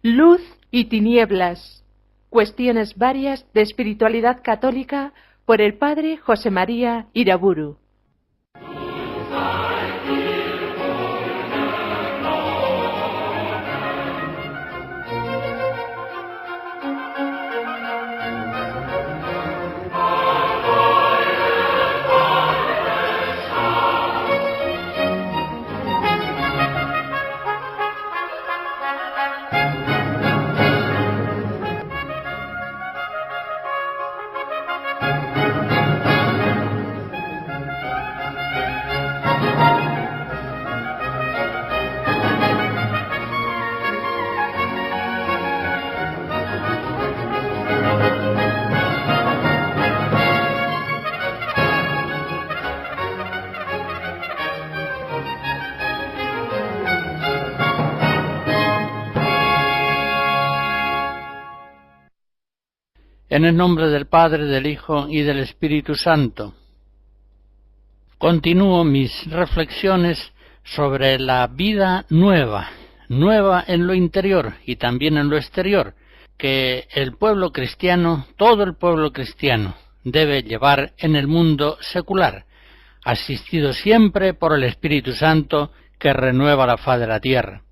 Luz y tinieblas. Cuestiones varias de espiritualidad católica por el padre José María Iraburu. En el nombre del Padre, del Hijo y del Espíritu Santo. Continúo mis reflexiones sobre la vida nueva en lo interior y también en lo exterior, que el pueblo cristiano, todo el pueblo cristiano, debe llevar en el mundo secular, asistido siempre por el Espíritu Santo que renueva la faz de la tierra.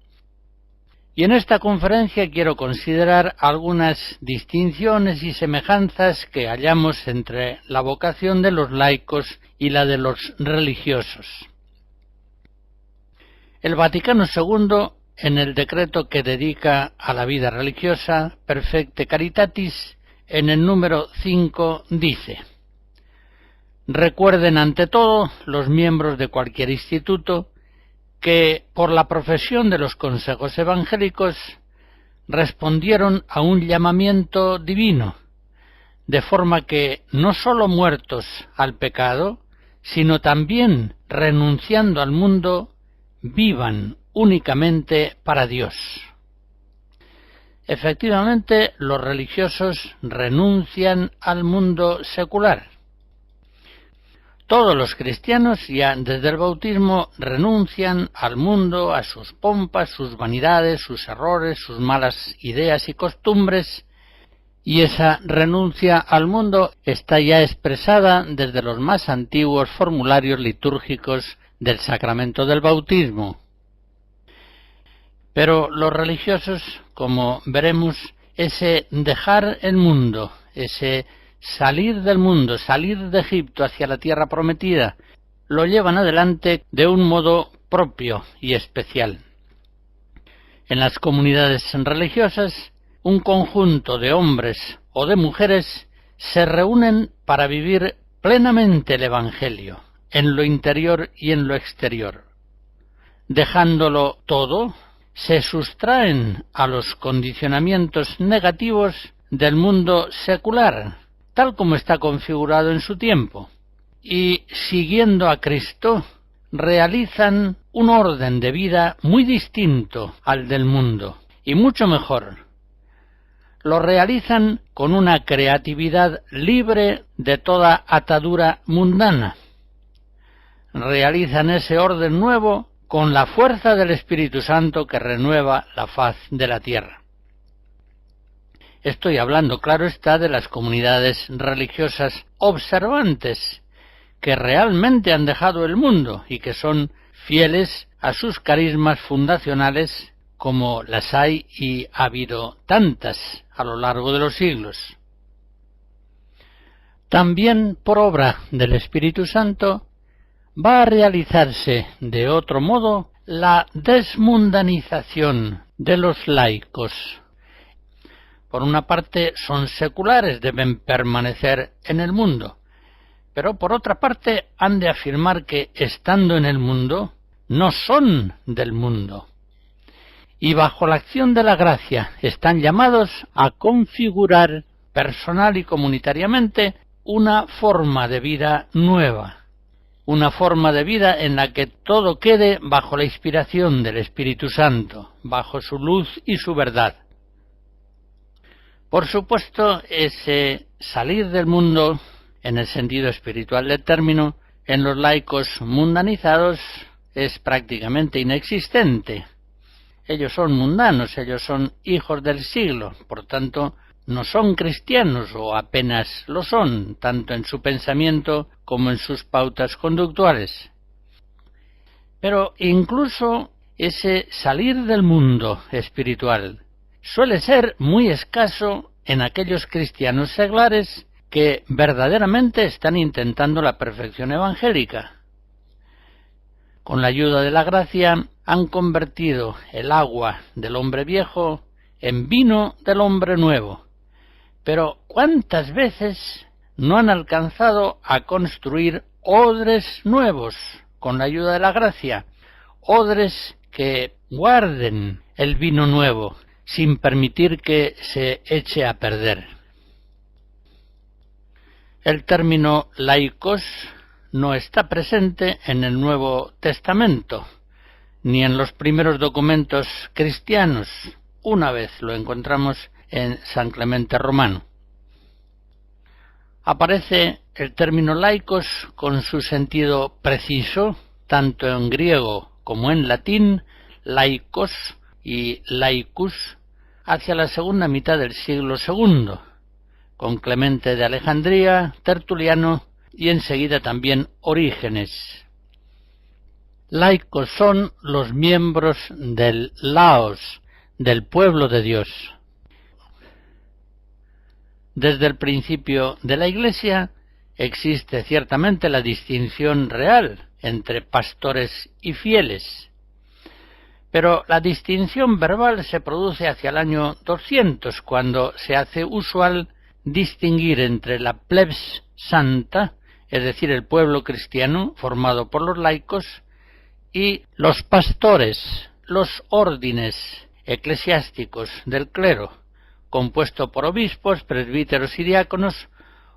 Y en esta conferencia quiero considerar algunas distinciones y semejanzas que hallamos entre la vocación de los laicos y la de los religiosos. El Vaticano II, en el decreto que dedica a la vida religiosa, Perfecte Caritatis, en el número 5 dice: recuerden ante todo los miembros de cualquier instituto que, por la profesión de los consejos evangélicos, respondieron a un llamamiento divino, de forma que, no sólo muertos al pecado, sino también renunciando al mundo, vivan únicamente para Dios. Efectivamente, los religiosos renuncian al mundo secular. Todos los cristianos ya desde el bautismo renuncian al mundo, a sus pompas, sus vanidades, sus errores, sus malas ideas y costumbres, y esa renuncia al mundo está ya expresada desde los más antiguos formularios litúrgicos del sacramento del bautismo. Pero los religiosos, como veremos, ese dejar el mundo, ese salir del mundo, salir de Egipto hacia la tierra prometida, lo llevan adelante de un modo propio y especial. En las comunidades religiosas, un conjunto de hombres o de mujeres se reúnen para vivir plenamente el Evangelio, en lo interior y en lo exterior. Dejándolo todo, se sustraen a los condicionamientos negativos del mundo secular, tal como está configurado en su tiempo, y siguiendo a Cristo, realizan un orden de vida muy distinto al del mundo, y mucho mejor. Lo realizan con una creatividad libre de toda atadura mundana. Realizan ese orden nuevo con la fuerza del Espíritu Santo que renueva la faz de la tierra. Estoy hablando, claro está, de las comunidades religiosas observantes, que realmente han dejado el mundo y que son fieles a sus carismas fundacionales, como las hay y ha habido tantas a lo largo de los siglos. También por obra del Espíritu Santo va a realizarse de otro modo la desmundanización de los laicos. Por una parte son seculares, deben permanecer en el mundo, pero por otra parte han de afirmar que, estando en el mundo, no son del mundo. Y bajo la acción de la gracia están llamados a configurar personal y comunitariamente una forma de vida nueva, una forma de vida en la que todo quede bajo la inspiración del Espíritu Santo, bajo su luz y su verdad. Por supuesto, ese salir del mundo, en el sentido espiritual del término, en los laicos mundanizados es prácticamente inexistente. ellos son mundanos, ellos son hijos del siglo, por tanto no son cristianos o apenas lo son, tanto en su pensamiento como en sus pautas conductuales. Pero incluso ese salir del mundo espiritual suele ser muy escaso en aquellos cristianos seglares que verdaderamente están intentando la perfección evangélica. Con la ayuda de la gracia han convertido el agua del hombre viejo en vino del hombre nuevo. Pero ¿cuántas veces no han alcanzado a construir odres nuevos con la ayuda de la gracia? Odres que guarden el vino nuevo sin permitir que se eche a perder. El término laicos no está presente en el Nuevo Testamento, ni en los primeros documentos cristianos. Una vez lo encontramos en San Clemente Romano. Aparece el término laicos con su sentido preciso, tanto en griego como en latín, laikos y laicus, hacia la segunda mitad del siglo II, con Clemente de Alejandría, Tertuliano y enseguida también Orígenes. Laicos son los miembros del laos, del pueblo de Dios. Desde el principio de la Iglesia existe ciertamente la distinción real entre pastores y fieles, pero la distinción verbal se produce hacia el año 200, cuando se hace usual distinguir entre la plebs santa, es decir, el pueblo cristiano formado por los laicos, y los pastores, los órdenes eclesiásticos del clero, compuesto por obispos, presbíteros y diáconos,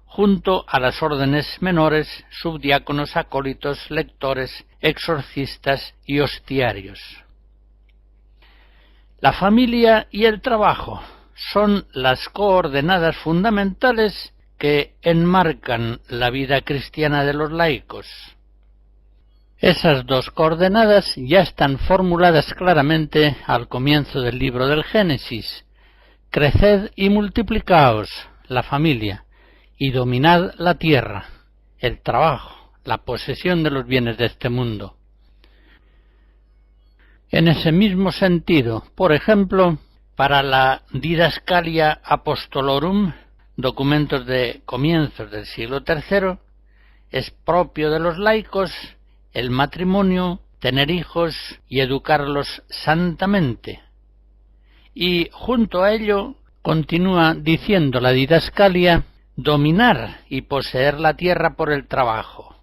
junto a las órdenes menores, subdiáconos, acólitos, lectores, exorcistas y hostiarios. La familia y el trabajo son las coordenadas fundamentales que enmarcan la vida cristiana de los laicos. Esas dos coordenadas ya están formuladas claramente al comienzo del libro del Génesis. Creced y multiplicaos, la familia, y dominad la tierra, el trabajo, la posesión de los bienes de este mundo. En ese mismo sentido, por ejemplo, para la Didascalia Apostolorum, documentos de comienzos del siglo III, es propio de los laicos el matrimonio, tener hijos y educarlos santamente. Y junto a ello continúa diciendo la Didascalia, dominar y poseer la tierra por el trabajo.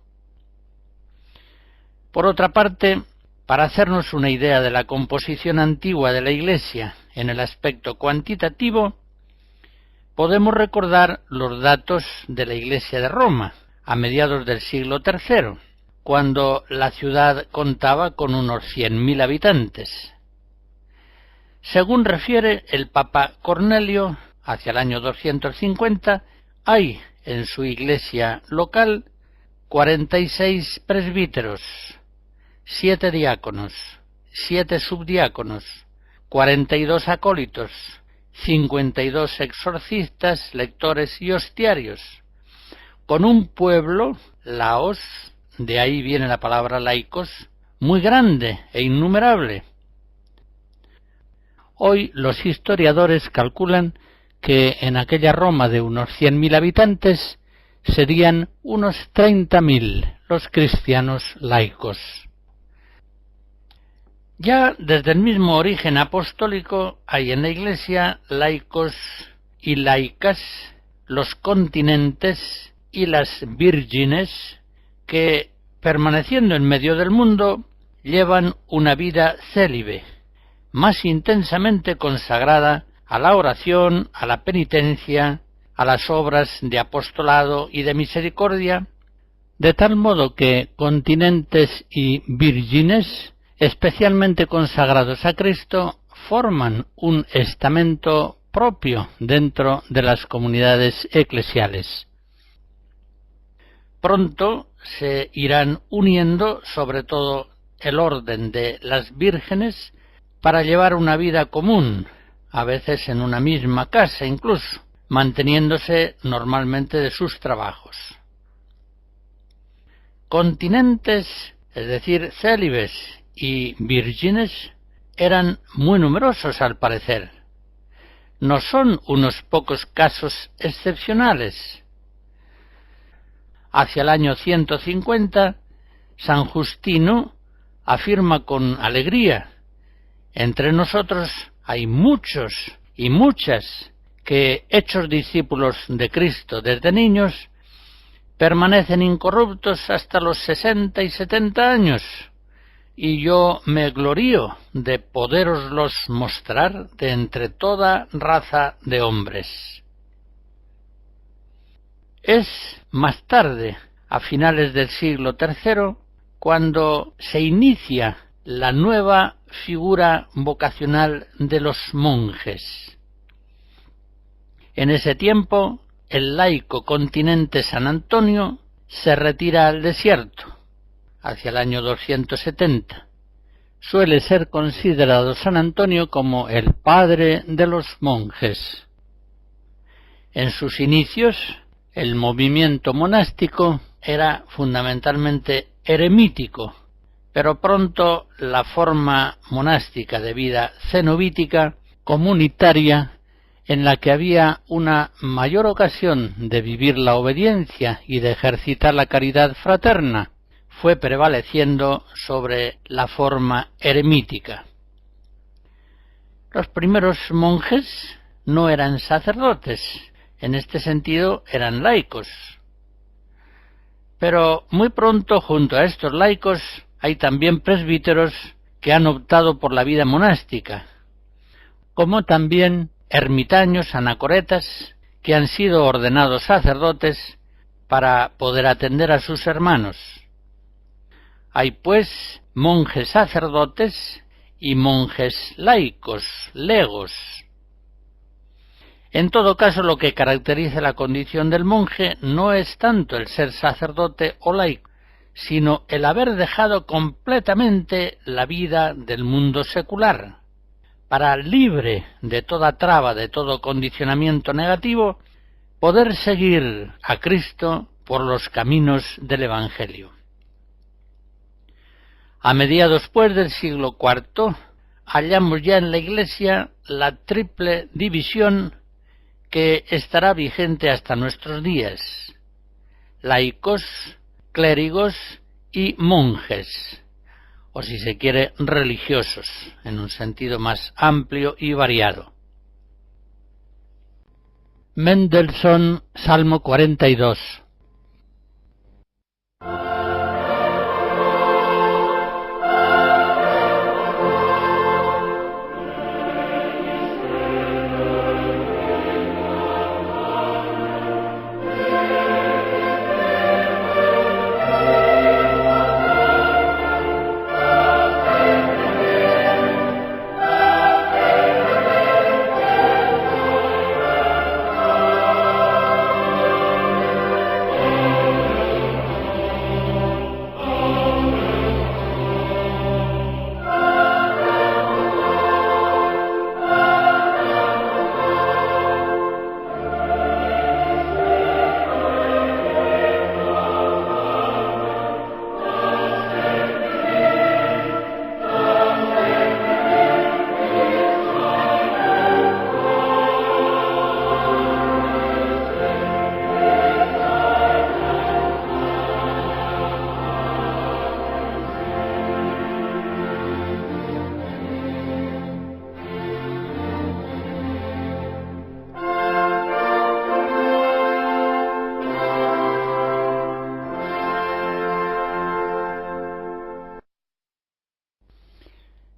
Por otra parte, para hacernos una idea de la composición antigua de la Iglesia en el aspecto cuantitativo, podemos recordar los datos de la Iglesia de Roma a mediados del siglo III, cuando la ciudad contaba con unos 100.000 habitantes. Según refiere el Papa Cornelio, hacia el año 250, hay en su iglesia local 46 presbíteros, 7 diáconos, 7 subdiáconos, 42 acólitos, 52 exorcistas, lectores y hostiarios, con un pueblo, laos, de ahí viene la palabra laicos, muy grande e innumerable. Hoy los historiadores calculan que en aquella Roma de unos 100.000 habitantes serían unos 30.000 los cristianos laicos. Ya desde el mismo origen apostólico hay en la Iglesia laicos y laicas, los continentes y las vírgenes, que, permaneciendo en medio del mundo, llevan una vida célibe, más intensamente consagrada a la oración, a la penitencia, a las obras de apostolado y de misericordia, de tal modo que continentes y vírgenes, especialmente consagrados a Cristo, forman un estamento propio dentro de las comunidades eclesiales. Pronto se irán uniendo, sobre todo el orden de las vírgenes, para llevar una vida común, a veces en una misma casa incluso, manteniéndose normalmente de sus trabajos. Continentes, es decir, célibes y vírgenes, eran muy numerosos al parecer. No son unos pocos casos excepcionales. Hacia el año 150, San Justino afirma con alegría: entre nosotros hay muchos y muchas que, hechos discípulos de Cristo desde niños, permanecen incorruptos hasta los 60 y 70 años, y yo me glorío de poderoslos mostrar de entre toda raza de hombres. Es más tarde, a finales del siglo III, cuando se inicia la nueva figura vocacional de los monjes. En ese tiempo, el laico continente San Antonio se retira al desierto, hacia el año 270. Suele ser considerado San Antonio como el padre de los monjes. En sus inicios, el movimiento monástico era fundamentalmente eremítico, pero pronto la forma monástica de vida cenobítica, comunitaria, en la que había una mayor ocasión de vivir la obediencia y de ejercitar la caridad fraterna, fue prevaleciendo sobre la forma eremítica. Los primeros monjes no eran sacerdotes, en este sentido eran laicos. Pero muy pronto, junto a estos laicos, hay también presbíteros que han optado por la vida monástica, como también ermitaños anacoretas que han sido ordenados sacerdotes para poder atender a sus hermanos. Hay pues monjes sacerdotes y monjes laicos, legos. En todo caso, lo que caracteriza la condición del monje no es tanto el ser sacerdote o laico, sino el haber dejado completamente la vida del mundo secular, para, libre de toda traba, de todo condicionamiento negativo, poder seguir a Cristo por los caminos del Evangelio. A mediados pues del siglo IV, hallamos ya en la Iglesia la triple división que estará vigente hasta nuestros días: laicos, clérigos y monjes, o si se quiere, religiosos, en un sentido más amplio y variado. Mendelssohn, Salmo 42.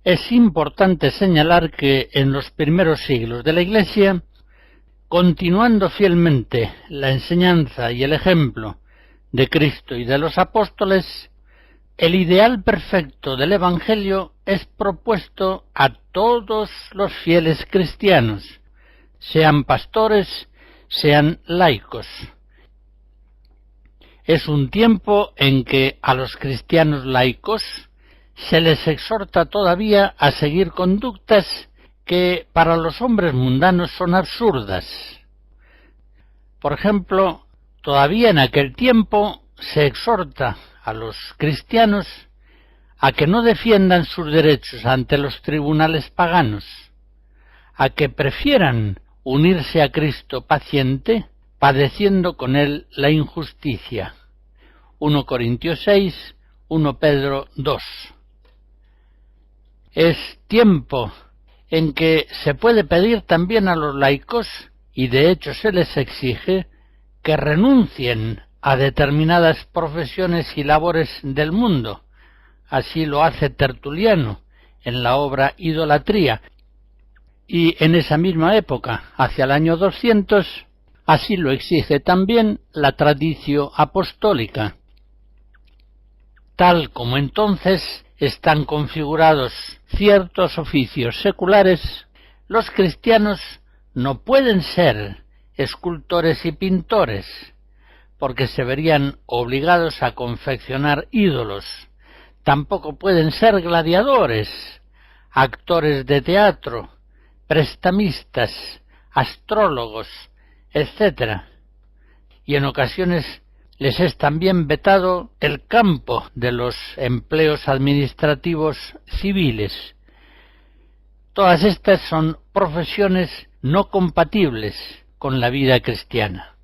Es importante señalar que en los primeros siglos de la Iglesia, continuando fielmente la enseñanza y el ejemplo de Cristo y de los apóstoles, el ideal perfecto del Evangelio es propuesto a todos los fieles cristianos, sean pastores, sean laicos. Es un tiempo en que a los cristianos laicos se les exhorta todavía a seguir conductas que para los hombres mundanos son absurdas. Por ejemplo, todavía en aquel tiempo se exhorta a los cristianos a que no defiendan sus derechos ante los tribunales paganos, a que prefieran unirse a Cristo paciente, padeciendo con él la injusticia. 1 Corintios 6, 1 Pedro 2. Es tiempo en que se puede pedir también a los laicos, y de hecho se les exige, que renuncien a determinadas profesiones y labores del mundo. Así lo hace Tertuliano en la obra Idolatría, y en esa misma época, hacia el año 200, así lo exige también la Traditio Apostólica. Tal como entonces están configurados ciertos oficios seculares, los cristianos no pueden ser escultores y pintores, porque se verían obligados a confeccionar ídolos. Tampoco pueden ser gladiadores, actores de teatro, prestamistas, astrólogos, etc. Y en ocasiones les es también vetado el campo de los empleos administrativos civiles. Todas estas son profesiones no compatibles con la vida cristiana.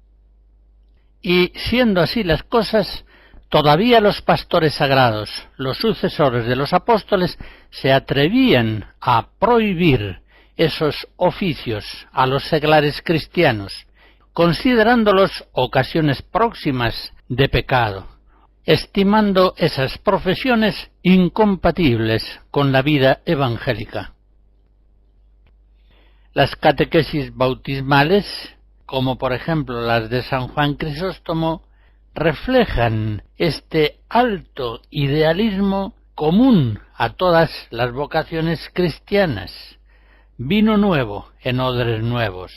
Y siendo así las cosas, todavía los pastores sagrados, los sucesores de los apóstoles, se atrevían a prohibir esos oficios a los seglares cristianos, considerándolos ocasiones próximas de pecado, estimando esas profesiones incompatibles con la vida evangélica. Las catequesis bautismales, como por ejemplo las de San Juan Crisóstomo, reflejan este alto idealismo común a todas las vocaciones cristianas, vino nuevo en odres nuevos.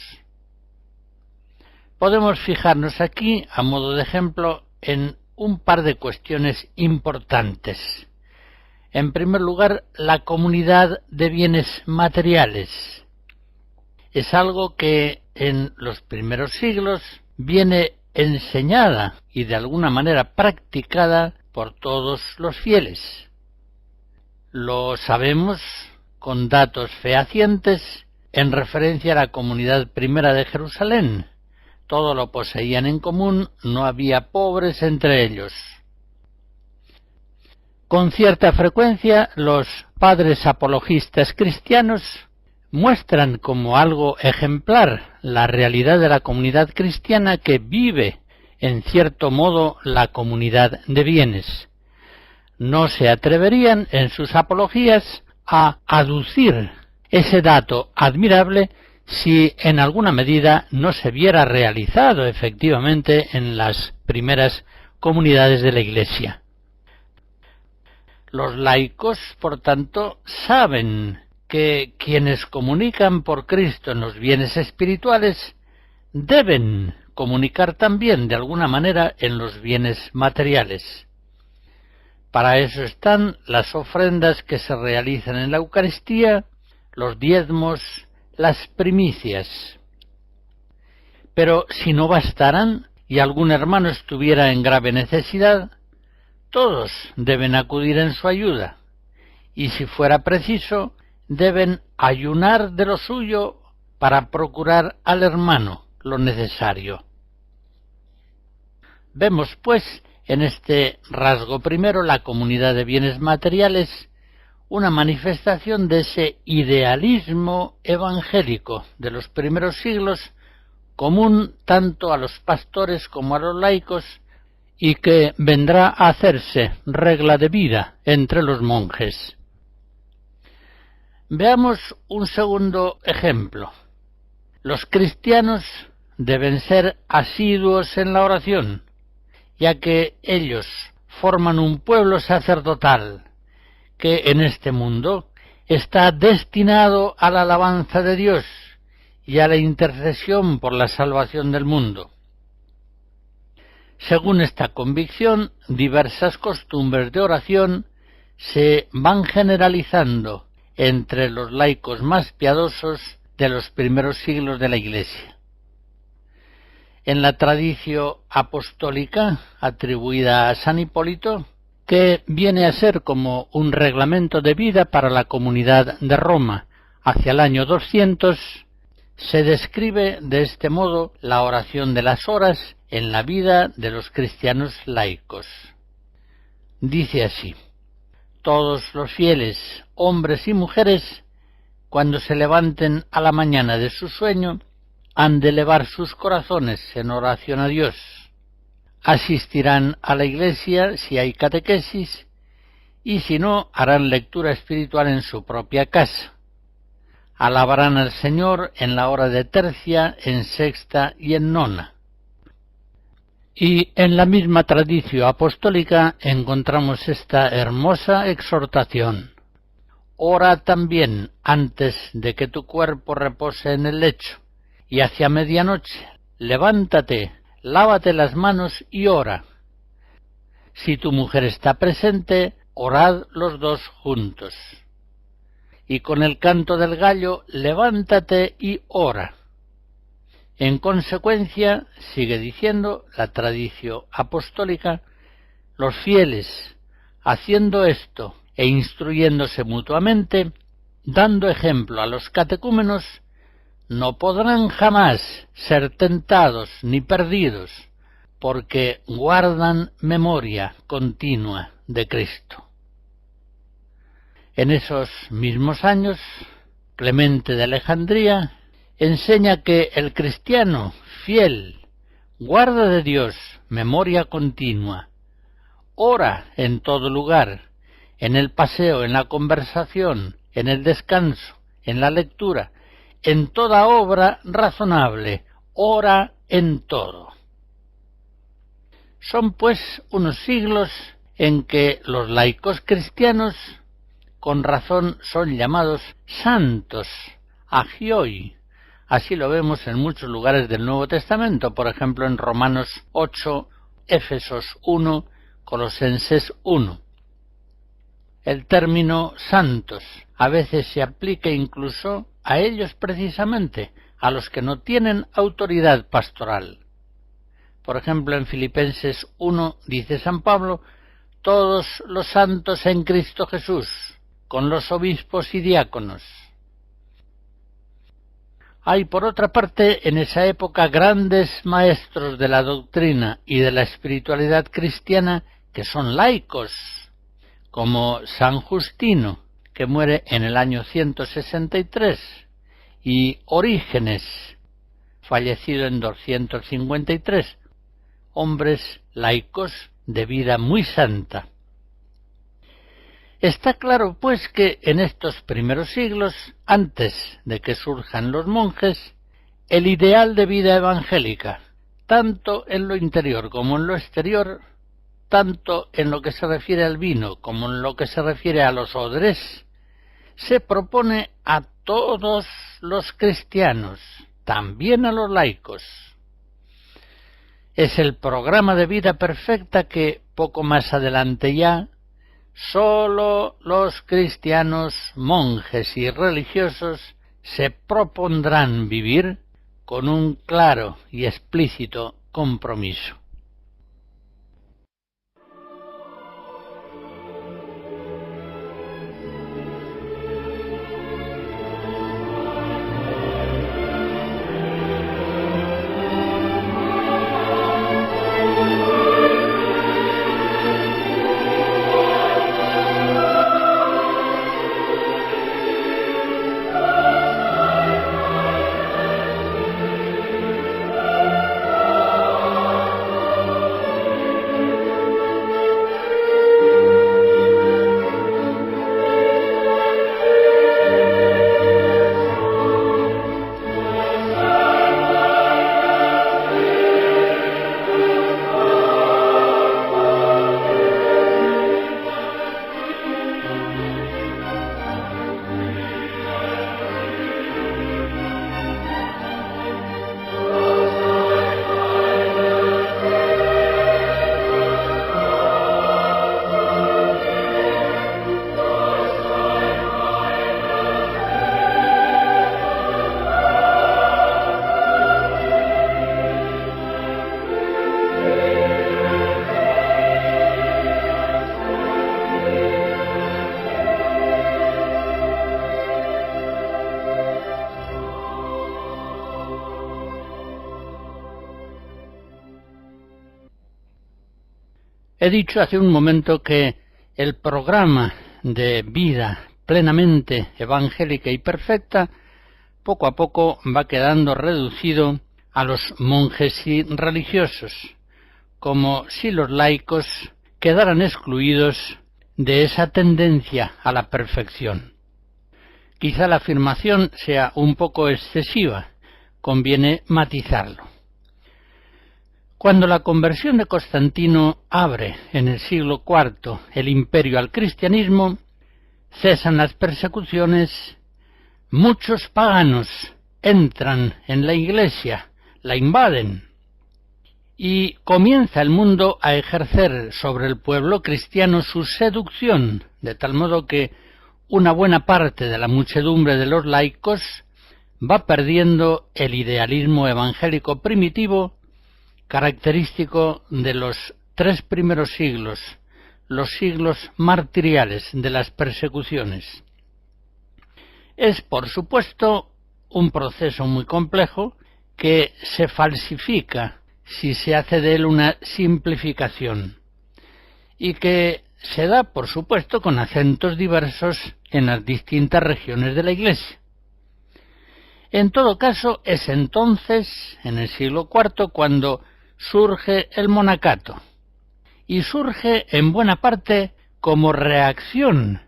Podemos fijarnos aquí, a modo de ejemplo, en un par de cuestiones importantes. En primer lugar, la comunidad de bienes materiales. Es algo que en los primeros siglos viene enseñada y de alguna manera practicada por todos los fieles. Lo sabemos con datos fehacientes en referencia a la comunidad primera de Jerusalén. Todo lo poseían en común, no había pobres entre ellos. Con cierta frecuencia los padres apologistas cristianos muestran como algo ejemplar la realidad de la comunidad cristiana que vive, en cierto modo, la comunidad de bienes. No se atreverían en sus apologías a aducir ese dato admirable si en alguna medida no se viera realizado efectivamente en las primeras comunidades de la Iglesia. Los laicos, por tanto, saben que quienes comunican por Cristo en los bienes espirituales deben comunicar también de alguna manera en los bienes materiales. Para eso están las ofrendas que se realizan en la Eucaristía, los diezmos, las primicias. Pero si no bastaran y algún hermano estuviera en grave necesidad, todos deben acudir en su ayuda, y si fuera preciso, deben ayunar de lo suyo para procurar al hermano lo necesario. Vemos, pues, en este rasgo primero, la comunidad de bienes materiales, una manifestación de ese idealismo evangélico de los primeros siglos, común tanto a los pastores como a los laicos, y que vendrá a hacerse regla de vida entre los monjes. Veamos un segundo ejemplo. Los cristianos deben ser asiduos en la oración, ya que ellos forman un pueblo sacerdotal que en este mundo está destinado a la alabanza de Dios y a la intercesión por la salvación del mundo. Según esta convicción, diversas costumbres de oración se van generalizando entre los laicos más piadosos de los primeros siglos de la Iglesia. En la tradición apostólica atribuida a San Hipólito, que viene a ser como un reglamento de vida para la comunidad de Roma hacia el año 200, se describe de este modo la oración de las horas en la vida de los cristianos laicos. Dice así: todos los fieles, hombres y mujeres, cuando se levanten a la mañana de su sueño, han de elevar sus corazones en oración a Dios. Asistirán a la iglesia si hay catequesis, y si no, harán lectura espiritual en su propia casa. Alabarán al Señor en la hora de tercia, en sexta y en nona. Y en la misma tradición apostólica encontramos esta hermosa exhortación: ora también antes de que tu cuerpo repose en el lecho, y hacia medianoche levántate, lávate las manos y ora. Si tu mujer está presente, orad los dos juntos. Y con el canto del gallo, levántate y ora. En consecuencia, sigue diciendo la tradición apostólica, los fieles, haciendo esto e instruyéndose mutuamente, dando ejemplo a los catecúmenos, no podrán jamás ser tentados ni perdidos, porque guardan memoria continua de Cristo. En esos mismos años, Clemente de Alejandría enseña que el cristiano fiel guarda de Dios memoria continua, ora en todo lugar, en el paseo, en la conversación, en el descanso, en la lectura, en toda obra razonable, ora en todo. Son pues unos siglos en que los laicos cristianos con razón son llamados santos, agioi. Así lo vemos en muchos lugares del Nuevo Testamento, por ejemplo en Romanos 8, Éfesos 1, Colosenses 1. El término santos a veces se aplica incluso a ellos precisamente, a los que no tienen autoridad pastoral. Por ejemplo, en Filipenses 1 dice San Pablo: todos los santos en Cristo Jesús, con los obispos y diáconos. Hay, por otra parte, en esa época grandes maestros de la doctrina y de la espiritualidad cristiana que son laicos, como San Justino, que muere en el año 163, y Orígenes, fallecido en 253, hombres laicos de vida muy santa. Está claro, pues, que en estos primeros siglos, antes de que surjan los monjes, el ideal de vida evangélica, tanto en lo interior como en lo exterior, tanto en lo que se refiere al vino como en lo que se refiere a los odres, se propone a todos los cristianos, también a los laicos. Es el programa de vida perfecta que, poco más adelante ya, sólo los cristianos, monjes y religiosos se propondrán vivir con un claro y explícito compromiso. He dicho hace un momento que el programa de vida plenamente evangélica y perfecta poco a poco va quedando reducido a los monjes y religiosos, como si los laicos quedaran excluidos de esa tendencia a la perfección. Quizá la afirmación sea un poco excesiva, conviene matizarlo. Cuando la conversión de Constantino abre en el siglo IV el imperio al cristianismo, cesan las persecuciones, muchos paganos entran en la Iglesia, la invaden, y comienza el mundo a ejercer sobre el pueblo cristiano su seducción, de tal modo que una buena parte de la muchedumbre de los laicos va perdiendo el idealismo evangélico primitivo, característico de los 3 primeros siglos, los siglos martiriales de las persecuciones. Es, por supuesto, un proceso muy complejo que se falsifica si se hace de él una simplificación, y que se da, por supuesto, con acentos diversos en las distintas regiones de la Iglesia. En todo caso, es entonces, en el siglo IV, cuando surge el monacato, y surge en buena parte como reacción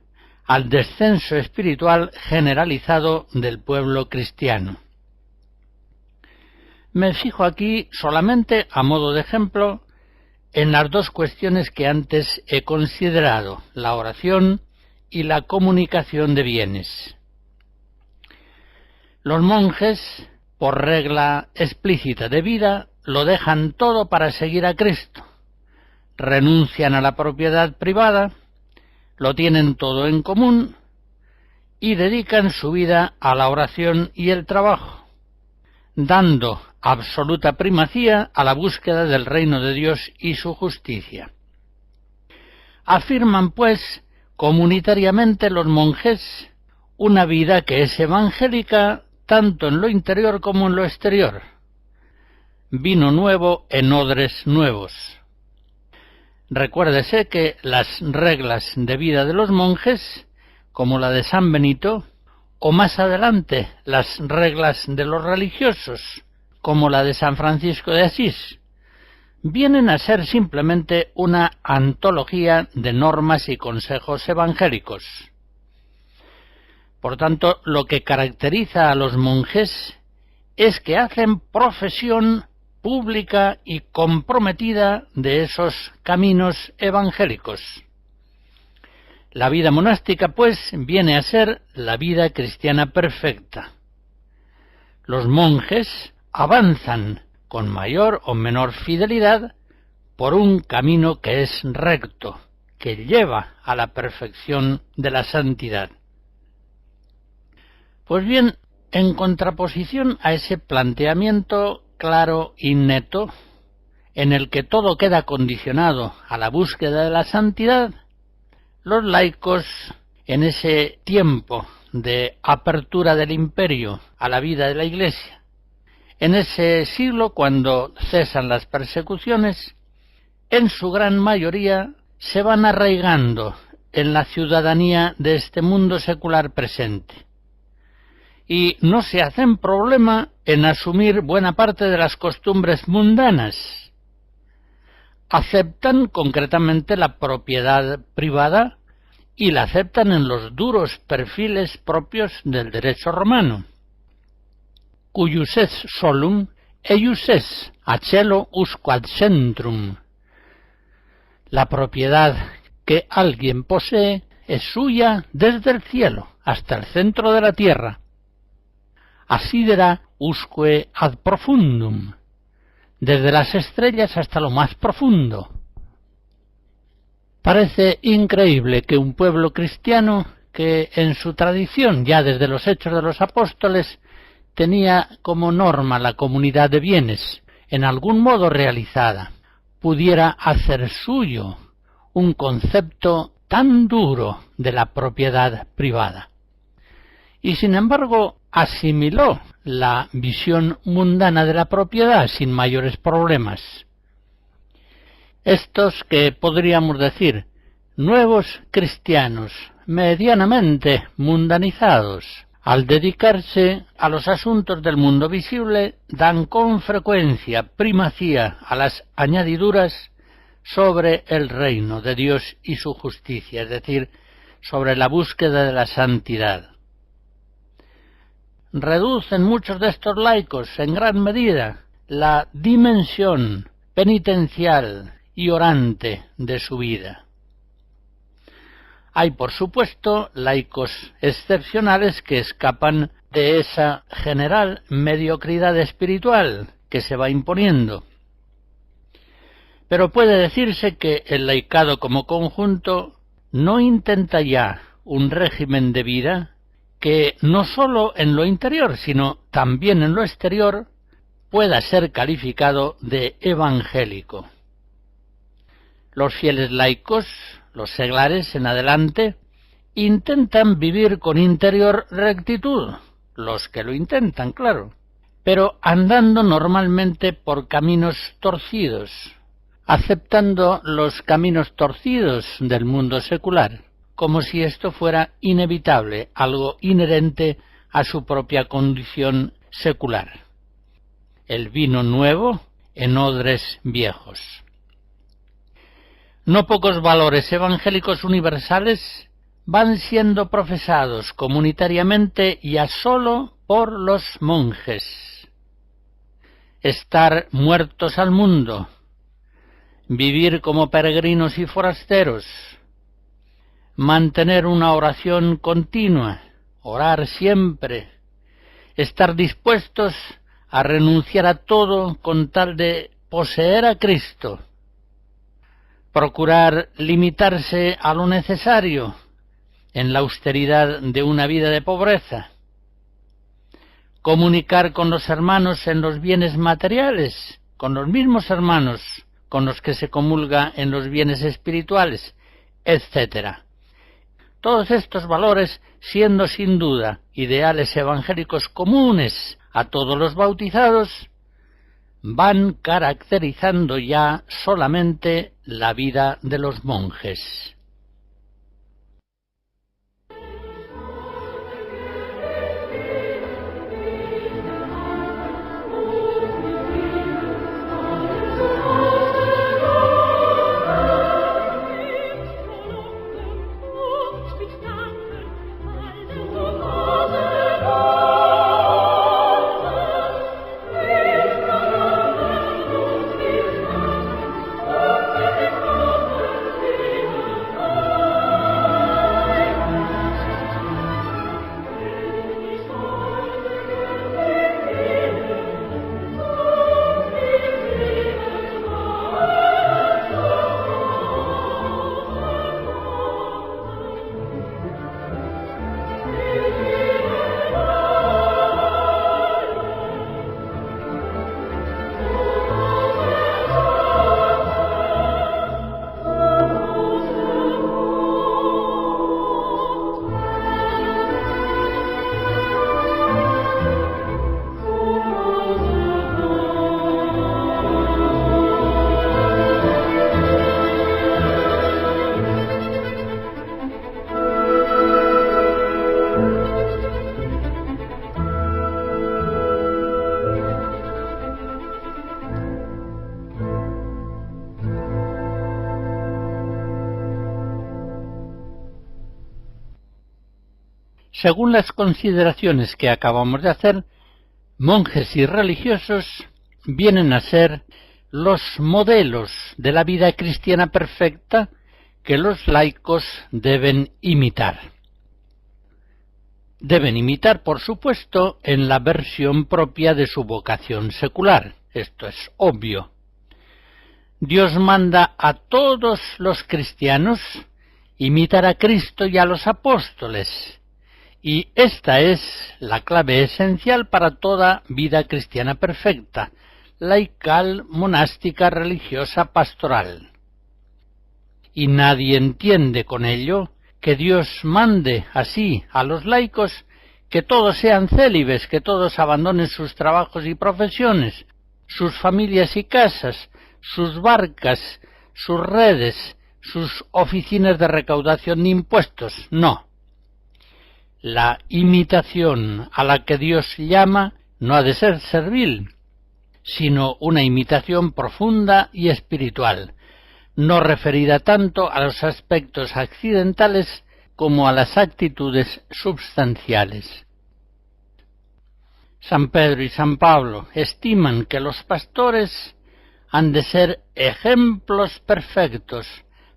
al descenso espiritual generalizado del pueblo cristiano. Me fijo aquí solamente, a modo de ejemplo, en las 2 cuestiones que antes he considerado, la oración y la comunicación de bienes. Los monjes, por regla explícita de vida, lo dejan todo para seguir a Cristo. Renuncian a la propiedad privada, lo tienen todo en común y dedican su vida a la oración y el trabajo, dando absoluta primacía a la búsqueda del reino de Dios y su justicia. Afirman, pues, comunitariamente los monjes una vida que es evangélica tanto en lo interior como en lo exterior. Vino nuevo en odres nuevos. Recuérdese que las reglas de vida de los monjes, como la de San Benito, o más adelante las reglas de los religiosos, como la de San Francisco de Asís, vienen a ser simplemente una antología de normas y consejos evangélicos. Por tanto, lo que caracteriza a los monjes es que hacen profesión pública y comprometida de esos caminos evangélicos. La vida monástica, pues, viene a ser la vida cristiana perfecta. Los monjes avanzan con mayor o menor fidelidad por un camino que es recto, que lleva a la perfección de la santidad. Pues bien, en contraposición a ese planteamiento claro y neto, en el que todo queda condicionado a la búsqueda de la santidad, los laicos, en ese tiempo de apertura del imperio a la vida de la Iglesia, en ese siglo cuando cesan las persecuciones, en su gran mayoría se van arraigando en la ciudadanía de este mundo secular presente, y no se hacen problema en asumir buena parte de las costumbres mundanas. Aceptan concretamente la propiedad privada y la aceptan en los duros perfiles propios del derecho romano. Cuius es solum, eius es acelo usque ad centrum. La propiedad que alguien posee es suya desde el cielo hasta el centro de la tierra. Asidera usque ad profundum, desde las estrellas hasta lo más profundo. Parece increíble que un pueblo cristiano que en su tradición, ya desde los Hechos de los Apóstoles, tenía como norma la comunidad de bienes, en algún modo realizada, pudiera hacer suyo un concepto tan duro de la propiedad privada. Y sin embargo, asimiló la visión mundana de la propiedad sin mayores problemas. Estos que podríamos decir nuevos cristianos, medianamente mundanizados, al dedicarse a los asuntos del mundo visible, dan con frecuencia primacía a las añadiduras sobre el reino de Dios y su justicia, es decir, sobre la búsqueda de la santidad. Reducen muchos de estos laicos en gran medida la dimensión penitencial y orante de su vida. Hay, por supuesto, laicos excepcionales que escapan de esa general mediocridad espiritual que se va imponiendo. Pero puede decirse que el laicado como conjunto no intenta ya un régimen de vida que no sólo en lo interior, sino también en lo exterior, pueda ser calificado de evangélico. Los fieles laicos, los seglares en adelante, intentan vivir con interior rectitud, los que lo intentan, claro, pero andando normalmente por caminos torcidos, aceptando los caminos torcidos del mundo secular, como si esto fuera inevitable, algo inherente a su propia condición secular. El vino nuevo en odres viejos. No pocos valores evangélicos universales van siendo profesados comunitariamente ya sólo por los monjes. Estar muertos al mundo, vivir como peregrinos y forasteros, mantener una oración continua, orar siempre, estar dispuestos a renunciar a todo con tal de poseer a Cristo, procurar limitarse a lo necesario en la austeridad de una vida de pobreza, comunicar con los hermanos en los bienes materiales, con los mismos hermanos con los que se comulga en los bienes espirituales, etc. Todos estos valores, siendo sin duda ideales evangélicos comunes a todos los bautizados, van caracterizando ya solamente la vida de los monjes. Según las consideraciones que acabamos de hacer, monjes y religiosos vienen a ser los modelos de la vida cristiana perfecta que los laicos deben imitar. Deben imitar, por supuesto, en la versión propia de su vocación secular. Esto es obvio. Dios manda a todos los cristianos imitar a Cristo y a los apóstoles, y esta es la clave esencial para toda vida cristiana perfecta, laical, monástica, religiosa, pastoral. Y nadie entiende con ello que Dios mande así a los laicos que todos sean célibes, que todos abandonen sus trabajos y profesiones, sus familias y casas, sus barcas, sus redes, sus oficinas de recaudación de impuestos. No. La imitación a la que Dios llama no ha de ser servil, sino una imitación profunda y espiritual, no referida tanto a los aspectos accidentales como a las actitudes substanciales. San Pedro y San Pablo estiman que los pastores han de ser ejemplos perfectos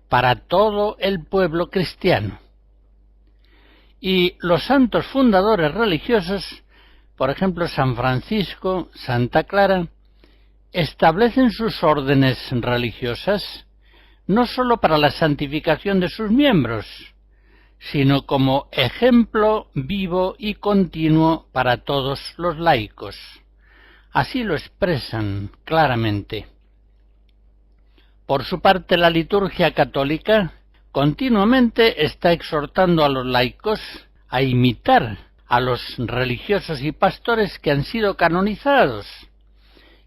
para todo el pueblo cristiano. Y los santos fundadores religiosos, por ejemplo San Francisco, Santa Clara, establecen sus órdenes religiosas no sólo para la santificación de sus miembros, sino como ejemplo vivo y continuo para todos los laicos. Así lo expresan claramente. Por su parte, la liturgia católica continuamente está exhortando a los laicos a imitar a los religiosos y pastores que han sido canonizados,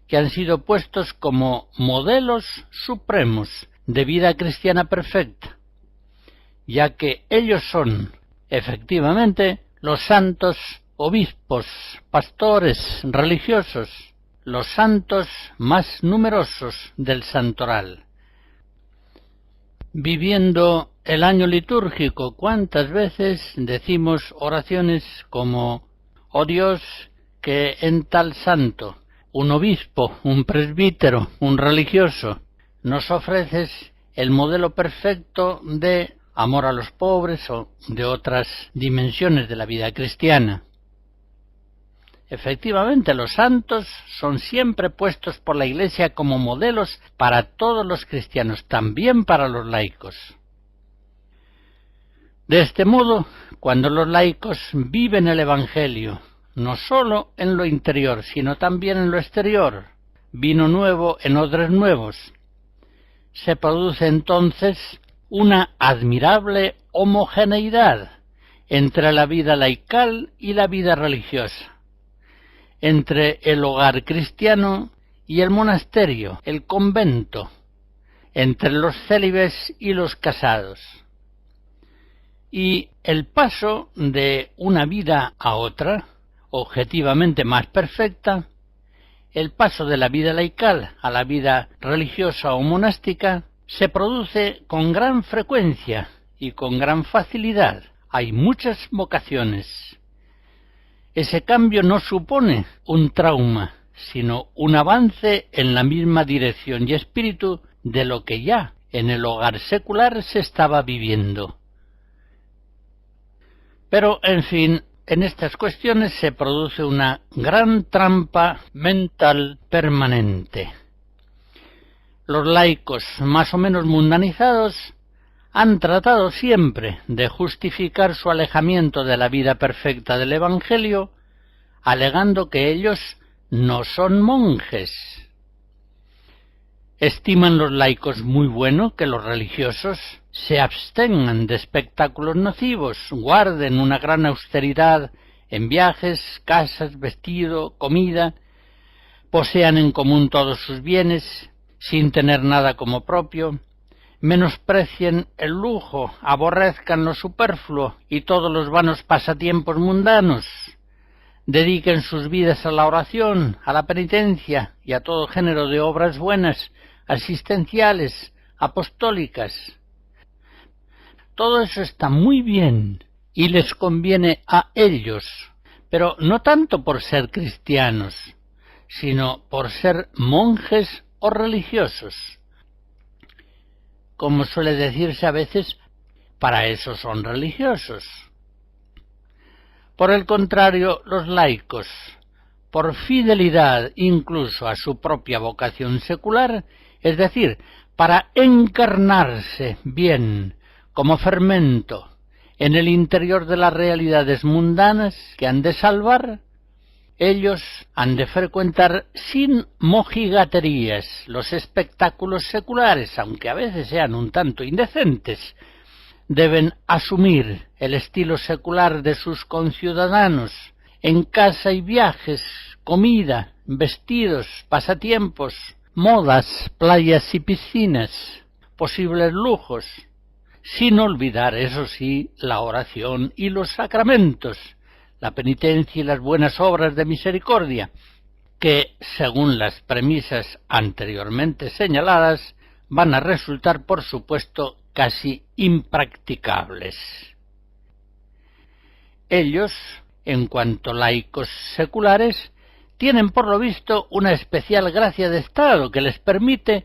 que han sido puestos como modelos supremos de vida cristiana perfecta, ya que ellos son, efectivamente, los santos obispos, pastores, religiosos, los santos más numerosos del santoral. Viviendo el año litúrgico, ¿cuántas veces decimos oraciones como: oh Dios, que en tal santo, un obispo, un presbítero, un religioso, nos ofreces el modelo perfecto de amor a los pobres o de otras dimensiones de la vida cristiana? Efectivamente, los santos son siempre puestos por la Iglesia como modelos para todos los cristianos, también para los laicos. De este modo, cuando los laicos viven el Evangelio, no sólo en lo interior, sino también en lo exterior, vino nuevo en odres nuevos, se produce entonces una admirable homogeneidad entre la vida laical y la vida religiosa, entre el hogar cristiano y el monasterio, el convento, entre los célibes y los casados. Y el paso de una vida a otra, objetivamente más perfecta, el paso de la vida laical a la vida religiosa o monástica, se produce con gran frecuencia y con gran facilidad. Hay muchas vocaciones. Ese cambio no supone un trauma, sino un avance en la misma dirección y espíritu de lo que ya en el hogar secular se estaba viviendo. Pero, en fin, en estas cuestiones se produce una gran trampa mental permanente. Los laicos más o menos mundanizados han tratado siempre de justificar su alejamiento de la vida perfecta del Evangelio, alegando que ellos no son monjes. Estiman los laicos muy bueno que los religiosos se abstengan de espectáculos nocivos, guarden una gran austeridad en viajes, casas, vestido, comida, posean en común todos sus bienes, sin tener nada como propio, menosprecien el lujo, aborrezcan lo superfluo y todos los vanos pasatiempos mundanos, dediquen sus vidas a la oración, a la penitencia y a todo género de obras buenas, asistenciales, apostólicas. Todo eso está muy bien y les conviene a ellos, pero no tanto por ser cristianos, sino por ser monjes o religiosos. Como suele decirse a veces, para eso son religiosos. Por el contrario, los laicos, por fidelidad incluso a su propia vocación secular, es decir, para encarnarse bien como fermento en el interior de las realidades mundanas que han de salvar, ellos han de frecuentar sin mojigaterías los espectáculos seculares, aunque a veces sean un tanto indecentes. Deben asumir el estilo secular de sus conciudadanos en casa y viajes, comida, vestidos, pasatiempos, modas, playas y piscinas, posibles lujos, sin olvidar, eso sí, la oración y los sacramentos, la penitencia y las buenas obras de misericordia, que, según las premisas anteriormente señaladas, van a resultar, por supuesto, casi impracticables. Ellos, en cuanto laicos seculares, tienen por lo visto una especial gracia de estado que les permite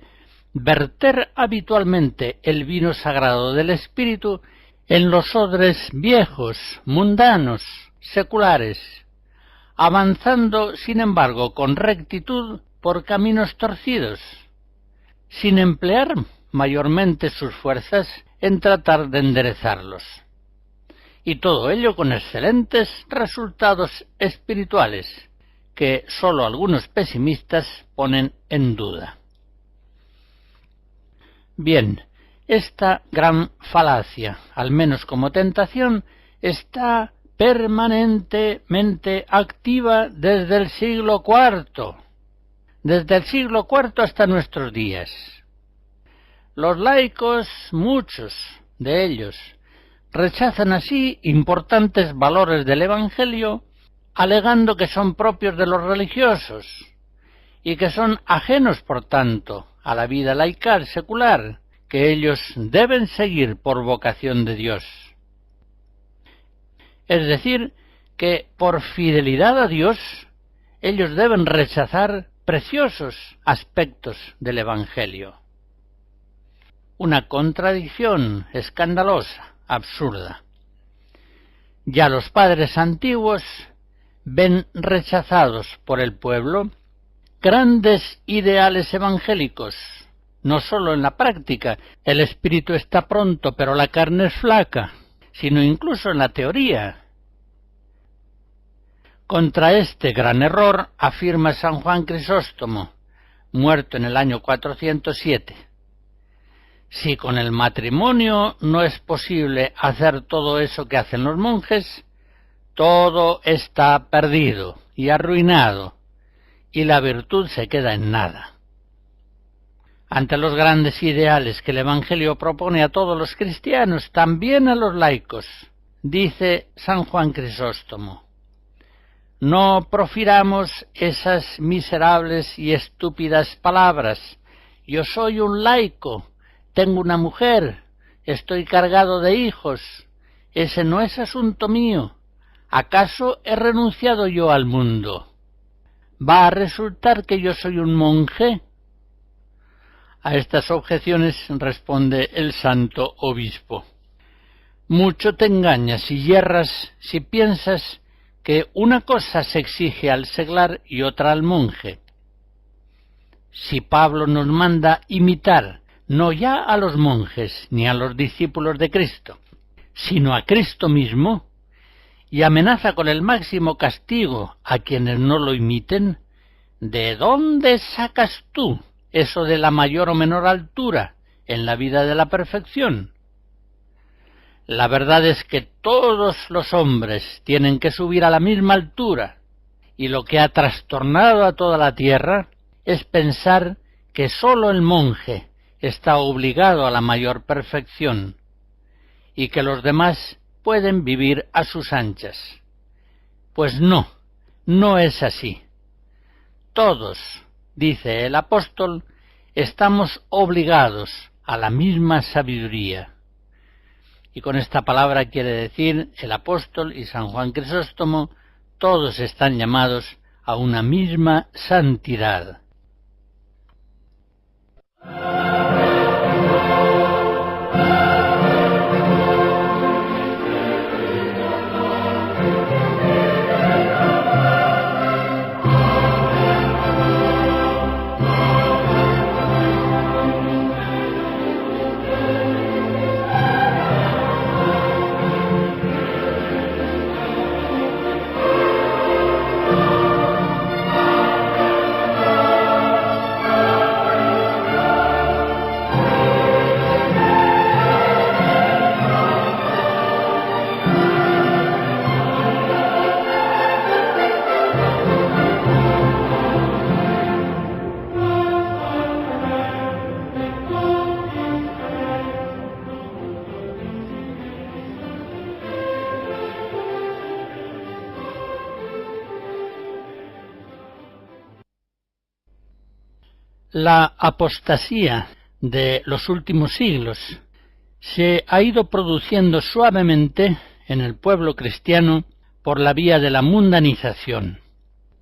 verter habitualmente el vino sagrado del espíritu en los odres viejos, mundanos, seculares, avanzando, sin embargo, con rectitud por caminos torcidos, sin emplear mayormente sus fuerzas en tratar de enderezarlos. Y todo ello con excelentes resultados espirituales, que sólo algunos pesimistas ponen en duda. Bien, esta gran falacia, al menos como tentación, está permanentemente activa desde el siglo IV, hasta nuestros días. Los laicos, muchos de ellos, rechazan así importantes valores del Evangelio, alegando que son propios de los religiosos y que son ajenos, por tanto, a la vida laical secular, que ellos deben seguir por vocación de Dios. Es decir, que por fidelidad a Dios, ellos deben rechazar preciosos aspectos del Evangelio. Una contradicción escandalosa, absurda. Ya los padres antiguos ven rechazados por el pueblo grandes ideales evangélicos. No sólo en la práctica, el espíritu está pronto pero la carne es flaca, sino incluso en la teoría. Contra este gran error afirma San Juan Crisóstomo, muerto en el año 407. Si con el matrimonio no es posible hacer todo eso que hacen los monjes, todo está perdido y arruinado, y la virtud se queda en nada. Ante los grandes ideales que el Evangelio propone a todos los cristianos, también a los laicos, dice San Juan Crisóstomo: no profiramos esas miserables y estúpidas palabras: yo soy un laico, tengo una mujer, estoy cargado de hijos, ese no es asunto mío. ¿Acaso he renunciado yo al mundo? ¿Va a resultar que yo soy un monje? A estas objeciones responde el santo obispo: mucho te engañas y yerras si piensas que una cosa se exige al seglar y otra al monje. Si Pablo nos manda imitar no ya a los monjes ni a los discípulos de Cristo, sino a Cristo mismo, y amenaza con el máximo castigo a quienes no lo imiten, ¿de dónde sacas tú eso de la mayor o menor altura en la vida de la perfección? La verdad es que todos los hombres tienen que subir a la misma altura, y lo que ha trastornado a toda la tierra es pensar que sólo el monje está obligado a la mayor perfección, y que los demás pueden vivir a sus anchas. Pues no, no es así. Todos, dice el apóstol, estamos obligados a la misma sabiduría. Y con esta palabra quiere decir el apóstol y San Juan Crisóstomo, todos están llamados a una misma santidad. la apostasía de los últimos siglos se ha ido produciendo suavemente en el pueblo cristiano por la vía de la mundanización,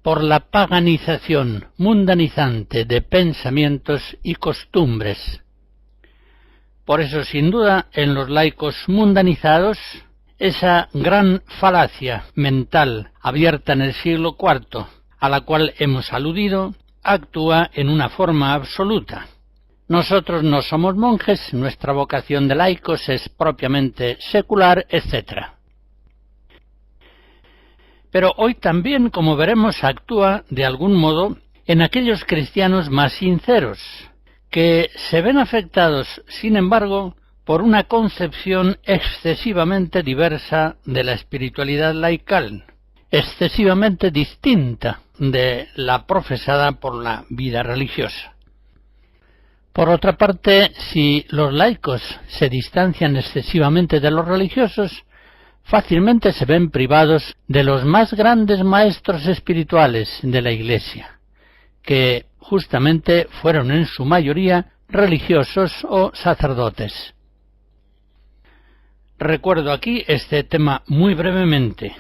por la paganización mundanizante de pensamientos y costumbres. Por eso, sin duda, en los laicos mundanizados, esa gran falacia mental abierta en el siglo IV, a la cual hemos aludido, actúa en una forma absoluta. Nosotros no somos monjes, nuestra vocación de laicos es propiamente secular, etc. Pero hoy también, como veremos, actúa de algún modo en aquellos cristianos más sinceros, que se ven afectados, sin embargo, por una concepción excesivamente diversa de la espiritualidad laical, excesivamente distinta de la profesada por la vida religiosa. Por otra parte, si los laicos se distancian excesivamente de los religiosos, fácilmente se ven privados de los más grandes maestros espirituales de la Iglesia, que justamente fueron en su mayoría religiosos o sacerdotes. Recuerdo aquí este tema muy brevemente,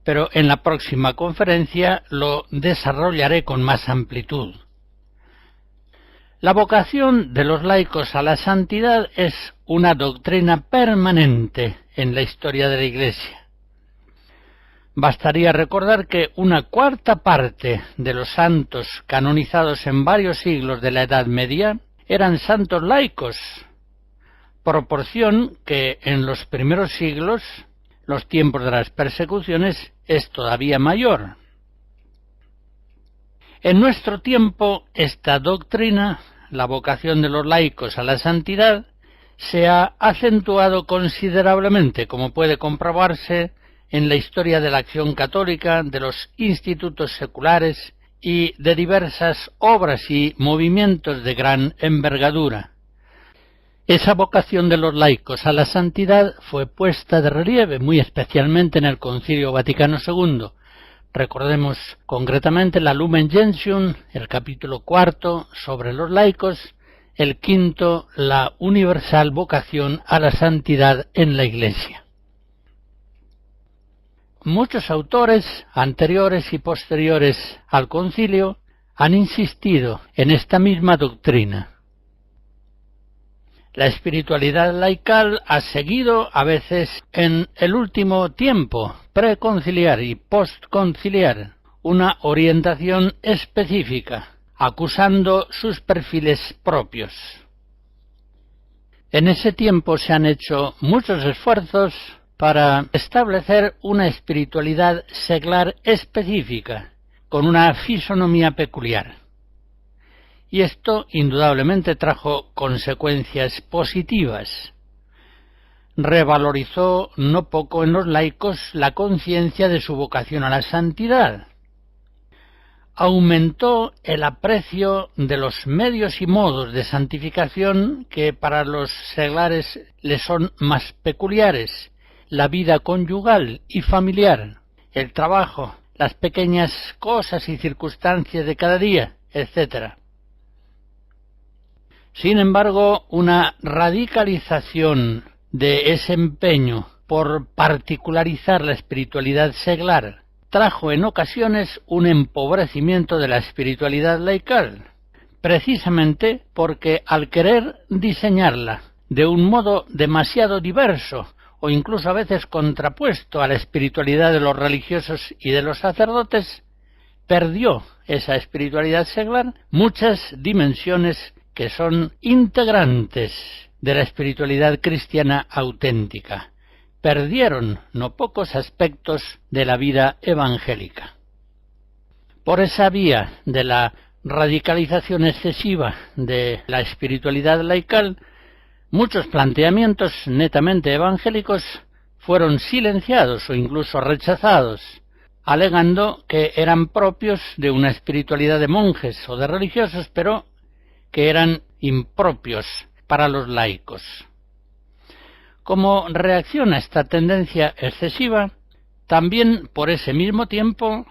pero en la próxima conferencia lo desarrollaré con más amplitud. La vocación de los laicos a la santidad es una doctrina permanente en la historia de la Iglesia. Bastaría recordar que una cuarta parte de los santos canonizados en varios siglos de la Edad Media eran santos laicos, proporción que en los primeros siglos, los tiempos de las persecuciones, es todavía mayor. En nuestro tiempo, esta doctrina, la vocación de los laicos a la santidad, se ha acentuado considerablemente, como puede comprobarse en la historia de la acción católica, de los institutos seculares y de diversas obras y movimientos de gran envergadura. Esa vocación de los laicos a la santidad fue puesta de relieve muy especialmente en el Concilio Vaticano II. Recordemos concretamente la Lumen Gentium, el capítulo 4 sobre los laicos, el quinto, la universal vocación a la santidad en la Iglesia. Muchos autores, anteriores y posteriores al concilio, han insistido en esta misma doctrina. La espiritualidad laical ha seguido, a veces en el último tiempo, preconciliar y postconciliar, una orientación específica, acusando sus perfiles propios. En ese tiempo se han hecho muchos esfuerzos para establecer una espiritualidad seglar específica, con una fisonomía peculiar. Y esto indudablemente trajo consecuencias positivas. Revalorizó no poco en los laicos la conciencia de su vocación a la santidad. Aumentó el aprecio de los medios y modos de santificación que para los seglares les son más peculiares: la vida conyugal y familiar, el trabajo, las pequeñas cosas y circunstancias de cada día, etc. Sin embargo, una radicalización de ese empeño por particularizar la espiritualidad seglar trajo en ocasiones un empobrecimiento de la espiritualidad laical, precisamente porque al querer diseñarla de un modo demasiado diverso o incluso a veces contrapuesto a la espiritualidad de los religiosos y de los sacerdotes, perdió esa espiritualidad seglar muchas dimensiones que son integrantes de la espiritualidad cristiana auténtica. Perdieron no pocos aspectos de la vida evangélica. Por esa vía de la radicalización excesiva de la espiritualidad laical, muchos planteamientos netamente evangélicos fueron silenciados o incluso rechazados, alegando que eran propios de una espiritualidad de monjes o de religiosos, pero que eran impropios para los laicos. Como reacción a esta tendencia excesiva, también por ese mismo tiempo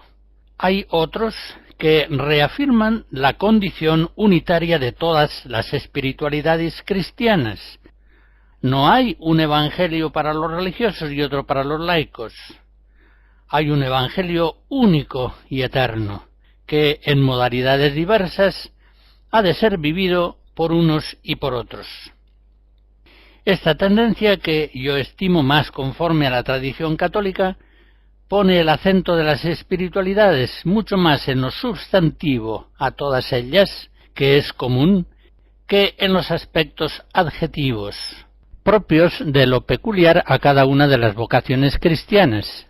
hay otros que reafirman la condición unitaria de todas las espiritualidades cristianas. No hay un evangelio para los religiosos y otro para los laicos. Hay un evangelio único y eterno, que en modalidades diversas ha de ser vivido por unos y por otros. Esta tendencia, que yo estimo más conforme a la tradición católica, pone el acento de las espiritualidades mucho más en lo substantivo a todas ellas, que es común, que en los aspectos adjetivos, propios de lo peculiar a cada una de las vocaciones cristianas.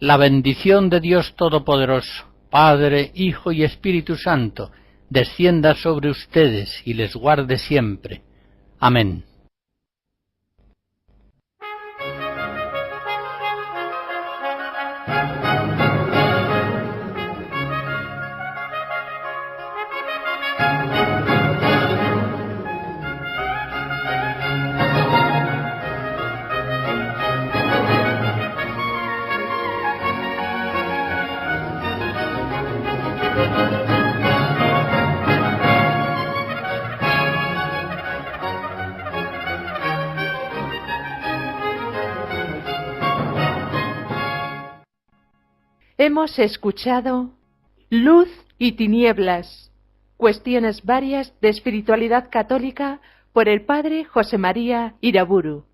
La bendición de Dios Todopoderoso, Padre, Hijo y Espíritu Santo, descienda sobre ustedes y les guarde siempre. Amén. Hemos escuchado Luz y Tinieblas, cuestiones varias de espiritualidad católica por el padre José María Iraburu.